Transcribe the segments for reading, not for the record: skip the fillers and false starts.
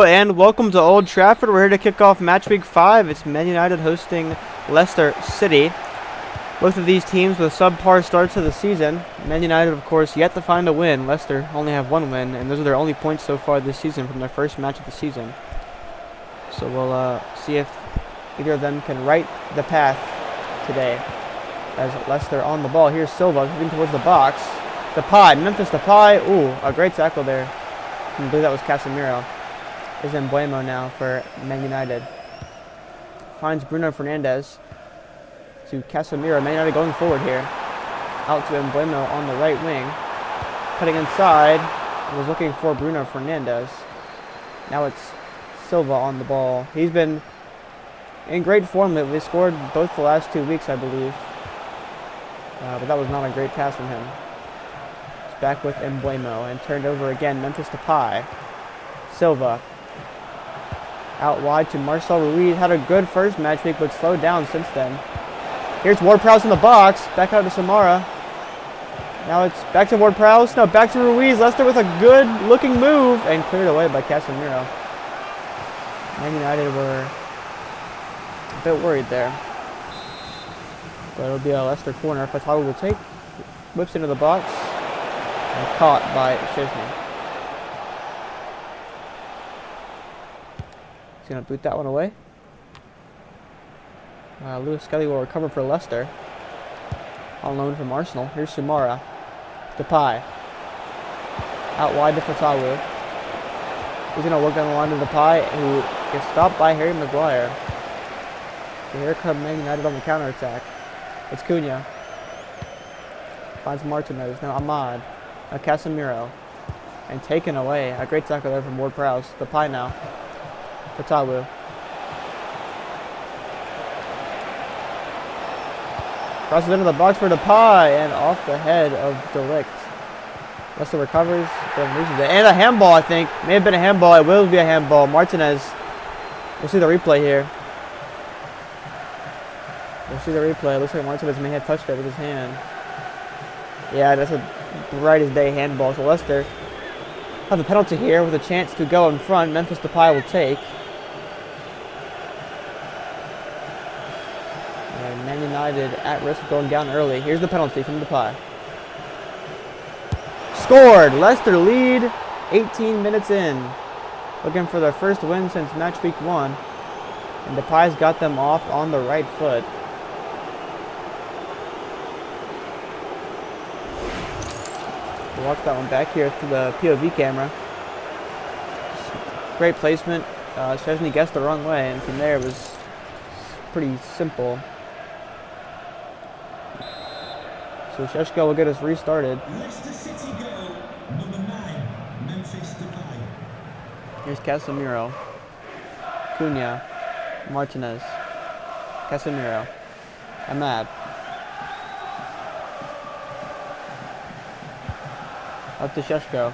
And welcome to Old Trafford. We're here to kick off match week 5. It's Man United hosting Leicester City. Both of these teams with subpar starts to the season. Man United, of course, yet to find a win. Leicester only have one win, and those are their only points so far this season from their first match of the season. So we'll see if either of them can right the path today. As Leicester on the ball. Here's Silva moving towards the box. Depay, Memphis Depay. Ooh, a great tackle there. I believe that was Casemiro. Is Embuemo now for Man United. Finds Bruno Fernandes to Casemiro. Man United going forward here. Out to Embuemo on the right wing. Cutting inside. Was looking for Bruno Fernandes. Now it's Silva on the ball. He's been in great form lately. They scored both the last 2 weeks, I believe. But that was not a great pass from him. It's back with Embuemo and turned over again. Memphis Depay. Silva. Out wide to Marcel Ruiz. Had a good first match week, but slowed down since then. Here's Ward-Prowse in the box. Back out to Samara. Now it's back to Ward-Prowse. No, back to Ruiz. Leicester with a good-looking move and cleared away by Casemiro. Man United were a bit worried there. But it'll be a Leicester corner. Fatawu will take. Whips into the box. And caught by Szczesny. He's going to boot that one away. Lewis Skelly will recover for Leicester. On loan from Arsenal. Here's Sumara. Depay. Out wide to Fatawu. He's going to work down the line to Depay, who gets stopped by Harry Maguire. So here comes Man United on the counter-attack. It's Cunha. Finds Martinez. Now Ahmad. Now Casemiro. And taken away. A great tackle there from Ward-Prowse. Depay now. Fatawu. Crosses into the box for Depay and off the head of De Ligt. Leicester recovers, then loses it. And a handball, I think. May have been a handball. It will be a handball. Martinez. We'll see the replay here. We'll see the replay. It looks like Martinez may have touched it with his hand. Yeah, that's a bright as day handball. So Leicester have a penalty here with a chance to go in front. Memphis Depay will take. And Man United at risk of going down early. Here's the penalty from Depay. Scored! Leicester lead 18 minutes in. Looking for their first win since match week 1. And Depay's got them off on the right foot. We'll watch that one back here through the POV camera. Great placement. Szczesny guessed the wrong way, and from there it was pretty simple. So Szczesny will get us restarted. Leicester City goal, number 9, Memphis Depay. Here's Casemiro. Cunha. Martinez. Casemiro. Ahmad. Up to Szczesny.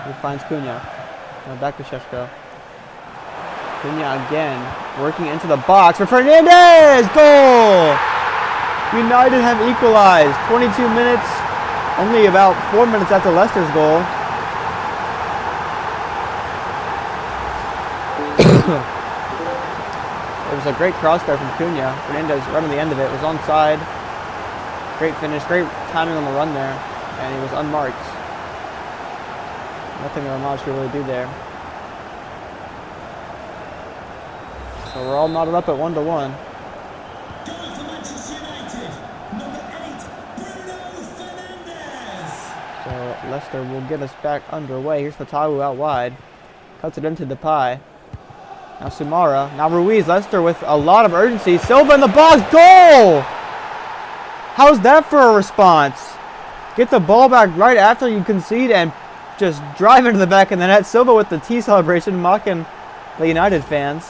He finds Cunha. Now back to Szczesny. Cunha again. Working into the box for Fernandes! Goal! United have equalized. 22 minutes. Only about 4 minutes after Leicester's goal. It was a great cross there from Cunha. Fernandes right on the end of it. Was onside. Great finish. Great timing on the run there. And he was unmarked. Nothing Ramaj could really do there. So we're all knotted up at 1-1. Goal for Manchester United, number 8, Bruno Fernandes. So Leicester will get us back underway. Here's Fatawu out wide. Cuts it into Depay. Now Sumara. Now Ruiz. Leicester with a lot of urgency. Silva in the box. Goal! How's that for a response? Get the ball back right after you concede and just drive into the back of the net. Silva with the T celebration, mocking the United fans.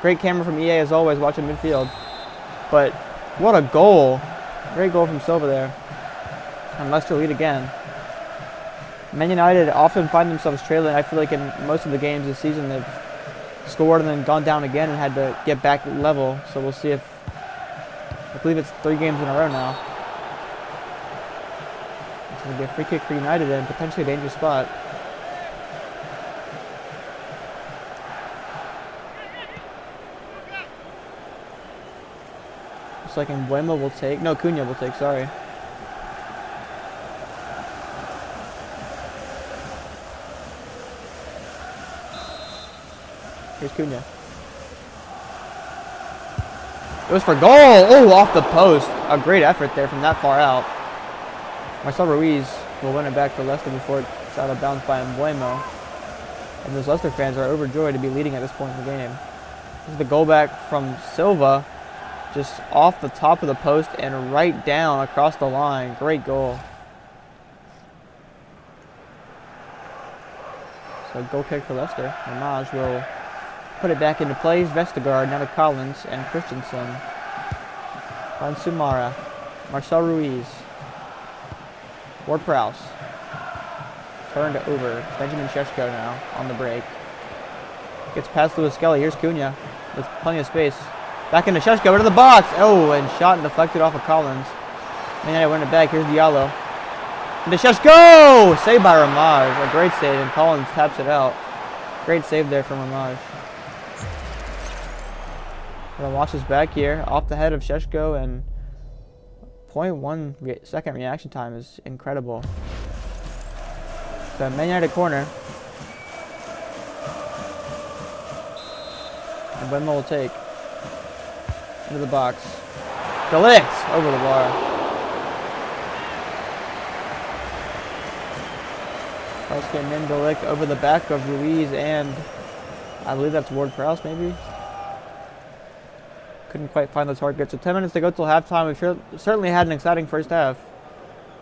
Great camera from EA as always, watching midfield. But what a goal. Great goal from Silva there. And Leicester lead again. Man United often find themselves trailing. I feel like in most of the games this season they've scored and then gone down again and had to get back level. So we'll see if, I believe it's 3 games in a row now. It's going to be a free kick for United and potentially a dangerous spot. like Embuemo will take. No, Cunha will take, sorry. Here's Cunha. It was for goal. Oh, off the post. A great effort there from that far out. Marcel Ruiz will win it back to Leicester before it's out of bounds by Embuemo. And those Leicester fans are overjoyed to be leading at this point in the game. This is the goal back from Silva. Just off the top of the post and right down across the line. Great goal. So goal kick for Leicester. Ramage will put it back into play. Vestergaard, now to Collins and Christensen. Finds Sumara. Marcel Ruiz. Ward-Prowse. Turned over. Benjamin Šeško now on the break. Gets past Lewis Skelly. Here's Cunha with plenty of space. Back into Šeško, into the box. Oh, and shot and deflected off of Collins. And then I win it back. Here's Diallo. Into Šeško! Saved by Ramage. A great save, and Collins taps it out. Great save there from Ramage. Gonna watch this back here. Off the head of Šeško, and 0.1 second reaction time is incredible. So Man United corner. And Wemmo will take. Into the box. De Ligt over the bar. Prowse getting in. De Ligt over the back of Ruiz, and I believe that's Ward-Prowse maybe. Couldn't quite find the target. So 10 minutes to go till halftime. We've certainly had an exciting first half.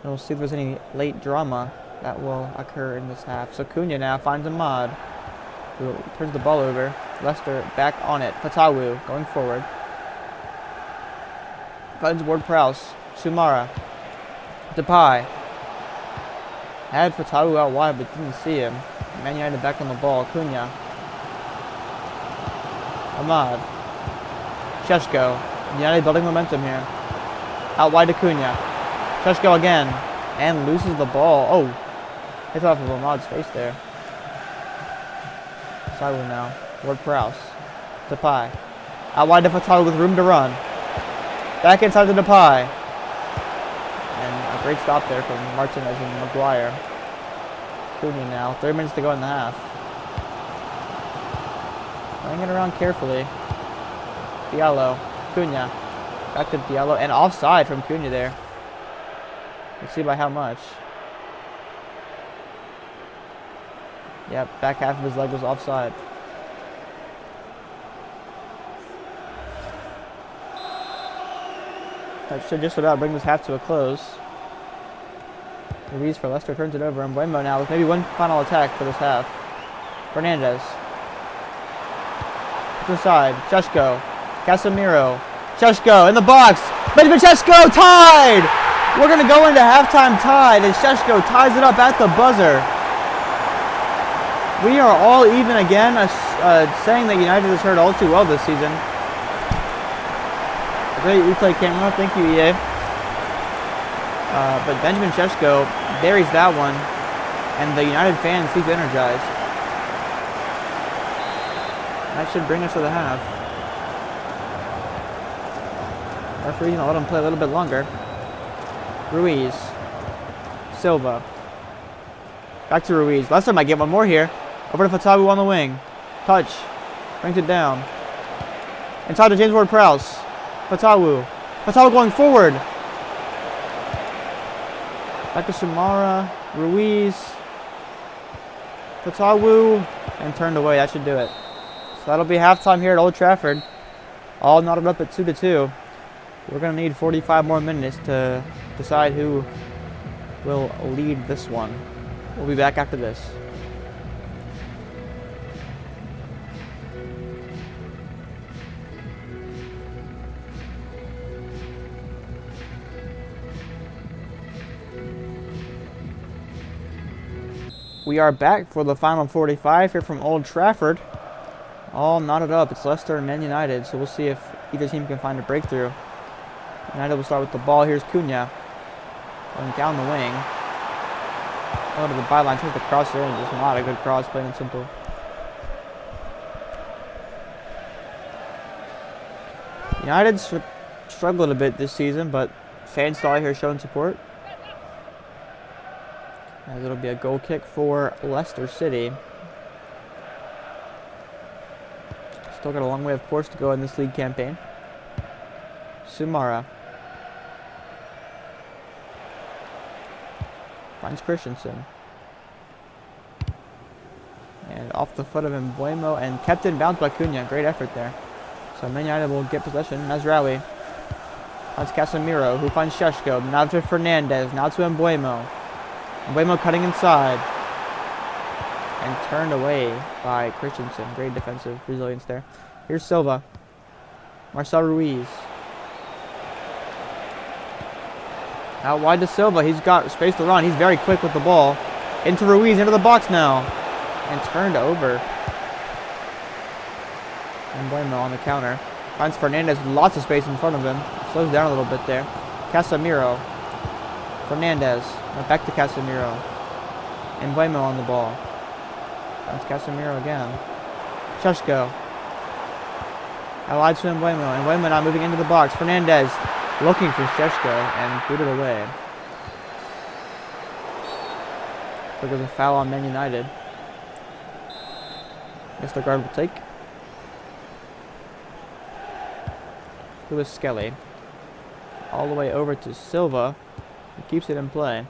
And we'll see if there's any late drama that will occur in this half. So Cunha now finds Ahmad, who turns the ball over. Leicester back on it. Fatawu going forward. Finds Ward-Prowse. Sumara. Depay. Had Fatawu out wide but didn't see him. Man United back on the ball. Cunha. Ahmad. Šeško. United building momentum here. Out wide to Cunha. Šeško again. And loses the ball. Oh. Hits off of Ahmad's face there. Sideways now. Ward-Prowse. Depay. Out wide to Fatawu with room to run. Back inside to Depay. And a great stop there from Martinez and Maguire. Cunha now. 3 minutes to go in the half. Playing it around carefully. Diallo. Cunha. Back to Diallo. And offside from Cunha there. Let's see by how much. Yep, back half of his leg was offside. That should just about bring this half to a close. Ruiz for Leicester turns it over. And Embuemo now with maybe one final attack for this half. Fernandez. To the side. Šeško. Casemiro. Šeško in the box. Benjamin Šeško tied! We're going to go into halftime tied, and Šeško ties it up at the buzzer. We are all even again, saying that United has heard all too well this season. A great replay camera, thank you EA. But Benjamin Šeško buries that one, and the United fans seem energized. That should bring us to the half. Referee's gonna let him play a little bit longer. Ruiz. Silva. Back to Ruiz. Leicester might get one more here. Over to Fatawu on the wing. Touch. Brings it down. Inside to James Ward-Prowse. Fatawu. Fatawu going forward. Back to Sumara. Ruiz. Fatawu. And turned away. That should do it. So that'll be halftime here at Old Trafford. All knotted up at 2-2. We're going to need 45 more minutes to decide who will lead this one. We'll be back after this. We are back for the final 45 here from Old Trafford. All knotted up. It's Leicester and Man United, so we'll see if either team can find a breakthrough. United will start with the ball. Here's Cunha. Going down the wing. Out of the byline. Tries the cross there, and just not a good cross, plain and simple. United's struggled a bit this season, but fans still out here showing support. As it'll be a goal kick for Leicester City. Still got a long way, of course, to go in this league campaign. Sumara finds Christensen. And off the foot of Mbuemo and kept in bounds by Cunha. Great effort there. So Man United will get possession. Mazraoui finds Casemiro, who finds Šeško. Now to Fernandez. Now to Mbuemo. Mbuemo cutting inside. And turned away by Christensen. Great defensive resilience there. Here's Silva. Marcel Ruiz. Out wide to Silva. He's got space to run. He's very quick with the ball. Into Ruiz. Into the box now. And turned over. And Mbuemo on the counter. Finds Fernandez. Lots of space in front of him. Slows down a little bit there. Casemiro. Fernandez. Now back to Casemiro. And Mbuemo on the ball. Finds Casemiro again. Šeško. Allied to Mbuemo. And Mbuemo now moving into the box. Fernandez looking for Šeško and booted away. So there's a foul on Man United. Mr. Guard will take. Lewis Skelly. All the way over to Silva. He keeps it in play.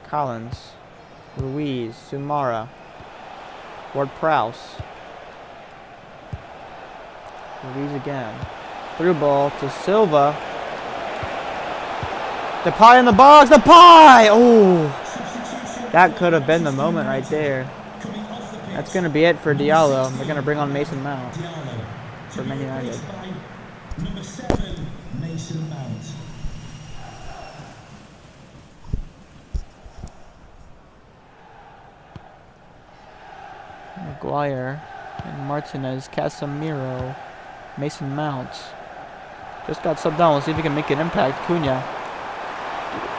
Collins. Ruiz. Sumara. Ward-Prowse. Ruiz again. Through ball to Silva. Depay in the box. Depay! Oh! That could have been the moment right there. That's going to be it for Diallo. They're going to bring on Mason Mount for Man United. Number 7, Mason Mount. Maguire and Martinez, Casemiro, Mason Mount. Just got subbed down. We'll see if he can make an impact. Cunha.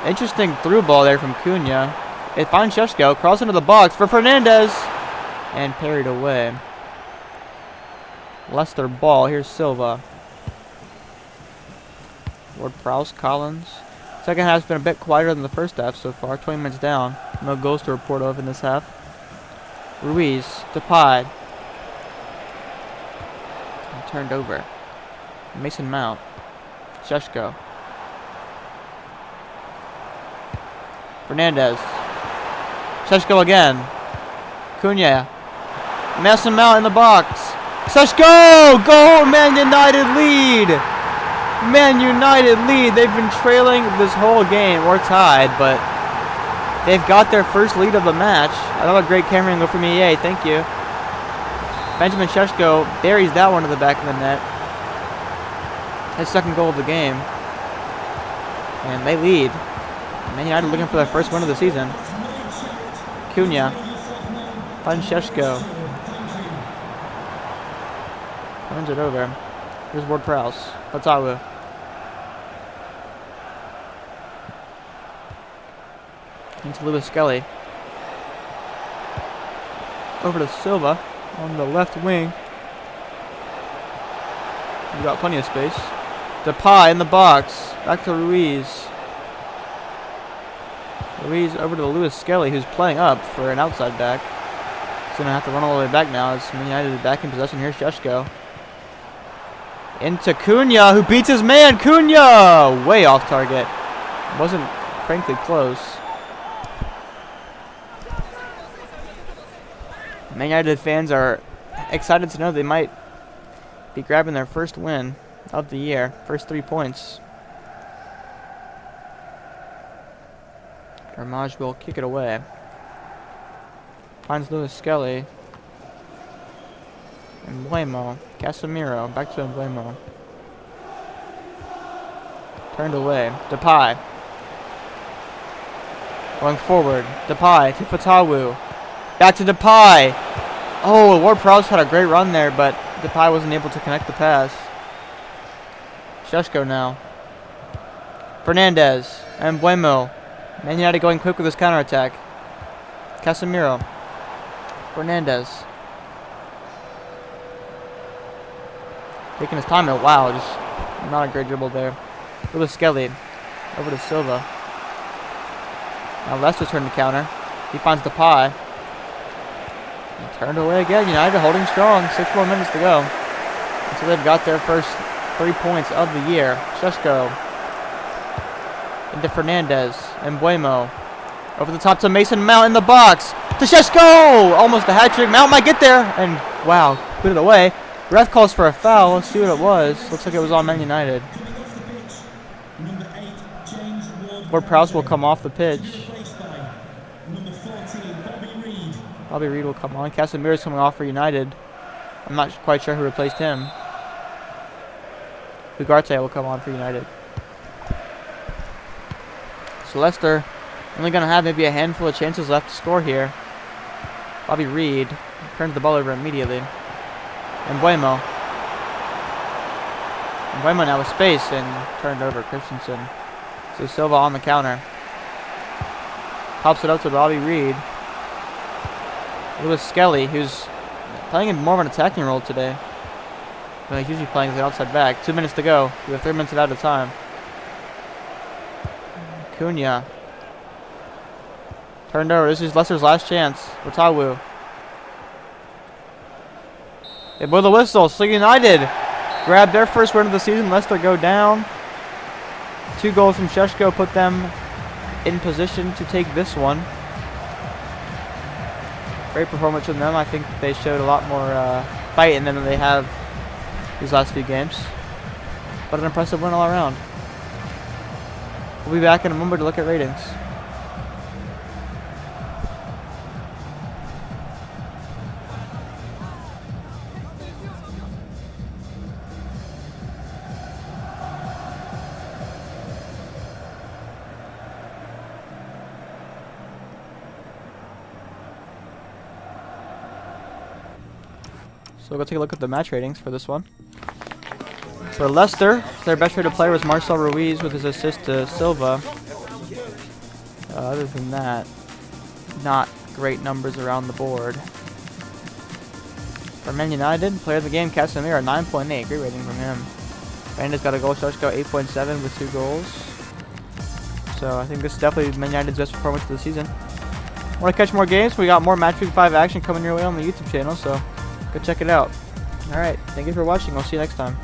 Interesting through ball there from Cunha. It finds Šeško. Cross into the box for Fernandez. And parried away. Leicester ball. Here's Silva. Ward-Prowse, Collins. Second half's been a bit quieter than the first half so far. 20 minutes down. No goals to report of in this half. Ruiz. Depay. And turned over. Mason Mount. Šeško. Fernandez. Šeško again. Cunha. Mason Mount in the box. Šeško! Goal! Man United lead! Man United lead. They've been trailing this whole game, or tied, but they've got their first lead of the match. Another great camera angle from EA. Thank you. Benjamin Šeško buries that one to the back of the net. His second goal of the game. And they lead. Man United looking for their first win of the season. Cunha. Finds Šeško. Turns it over. Here's Ward-Prowse. Fatawu. Into Lewis Skelly. Over to Silva on the left wing. He's got plenty of space. Depay in the box. Back to Ruiz. Ruiz over to Lewis Skelly, who's playing up for an outside back. He's going to have to run all the way back now. As Man United back in possession. Here's Šeško. Into Cunha, who beats his man. Cunha! Way off target. Wasn't, frankly, close. Man United fans are excited to know they might be grabbing their first win of the year. First 3 points. Ramaj will kick it away. Finds Lewis Skelly. Mbuemo. Casemiro. Back to Mbuemo. Turned away. Depay. Going forward. Depay to Fatawu. Back to Depay. Oh, Ward-Prowse had a great run there, but Depay wasn't able to connect the pass. Šeško now. Fernandez. And Mbuemo. Man United going quick with his counterattack. Casemiro. Fernandez. Taking his time out. Wow, just Not a great dribble there. Lewis Skelly. Over to Silva. Now Leicester's turn to counter. He finds the pie. And turned away again. United holding strong. 6 more minutes to go. So they've got their first 3 points of the year. Sheshko. Into Fernandez. And Buemo. Over the top to Mason Mount in the box. To Sheshko! Almost a hat trick. Mount might get there. And wow, put it away. Ref calls for a foul. Let's see what it was. Looks like it was on Man United. Ward Prowse will come off the pitch. Bobby Reed will come on. Casemiro's coming off for United. I'm not quite sure who replaced him. Ugarte will come on for United. So Leicester only going to have maybe a handful of chances left to score here. Bobby Reed turns the ball over immediately. And Buemo. And Buemo now with space and turned over Christensen. So Silva on the counter. Pops it up to Bobby Reed. Lewis Skelly, who's playing in more of an attacking role today. But he's usually playing as the outside back. 2 minutes to go. We have 3 minutes out of time. Cunha. Turned over. This is Leicester's last chance. Watawu. They blow the whistle. So United grab their first win of the season. Leicester go down. 2 goals from Sheshko put them in position to take this one. Great performance from them. I think they showed a lot more fight in them than they have these last few games. But an impressive win all around. We'll be back in a moment to look at ratings. So we'll go take a look at the match ratings for this one. For Leicester, their best rated player was Marcel Ruiz with his assist to Silva. Other than that, not great numbers around the board. For Man United, player of the game, Casemiro, 9.8. Great rating from him. Fernandez got a goal. Sheshko, 8.7 with 2 goals. So I think this is definitely Man United's best performance of the season. Want to catch more games? We got more Match Week 5 action coming your way on the YouTube channel, so go check it out. Alright, thank you for watching. I'll see you next time.